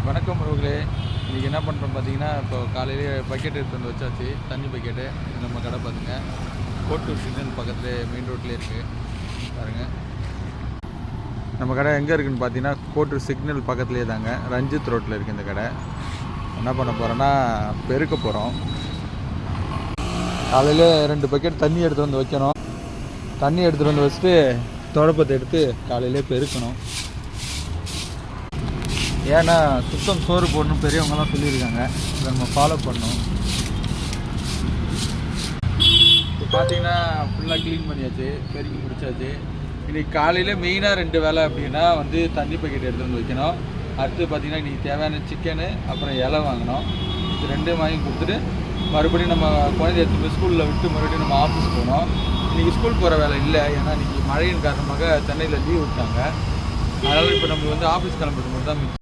வணக்கம் உறவுகளே. இன்றைக்கி என்ன பண்ணுறோம் பார்த்தீங்கன்னா, இப்போ காலையிலேயே பக்கெட் எடுத்து வந்து வச்சாச்சு. தண்ணி பக்கெட்டு. நம்ம கடை பார்த்துங்க, கோட்டூர் சிக்னல் பக்கத்துலேயே மெயின் ரோட்லேயே இருக்குது பாருங்கள். நம்ம கடை எங்கே இருக்குதுன்னு பார்த்தீங்கன்னா, கோட்டூர் சிக்னல் பக்கத்துலேயே தாங்க, ரஞ்சித் ரோட்டில் இருக்குது இந்த கடை. என்ன பண்ண போகிறோன்னா, பெருக்க போகிறோம். காலையில் 2 பக்கெட் தண்ணி எடுத்து வந்து வைக்கணும். தண்ணி எடுத்துகிட்டு வந்து வச்சுட்டு தொடப்பத்தை எடுத்து காலையிலே பெருக்கணும். ஏன்னா சுத்தம் சோறு போடணும் பெரியவங்கலாம் சொல்லியிருக்காங்க. இதை நம்ம ஃபாலோ பண்ணணும். இப்போ பார்த்தீங்கன்னா ஃபுல்லாக க்ளீன் பண்ணியாச்சு, பெருக்கி முடிச்சாச்சு. இன்றைக்கி காலையில் மெயினாக 2 வேலை அப்படின்னா தண்ணி பக்கெட் எடுத்து வந்து வைக்கணும். அடுத்து பார்த்திங்கன்னா இன்றைக்கி தேவையான சிக்கனு, அப்புறம் இலை வாங்கணும். இது 2 வாங்கி கொடுத்துட்டு மறுபடியும் நம்ம குழந்தைய எடுத்து போய் ஸ்கூலில் விட்டு மறுபடியும் நம்ம ஆஃபீஸ் போகணும். இன்றைக்கி ஸ்கூல் போகிற வேலை இல்லை, ஏன்னா இன்றைக்கி மழையின் காரணமாக சென்னையில் லீவ் விட்டாங்க. அதனால் இப்போ நம்ம ஆஃபீஸ் கிளம்புறது மட்டும் தான்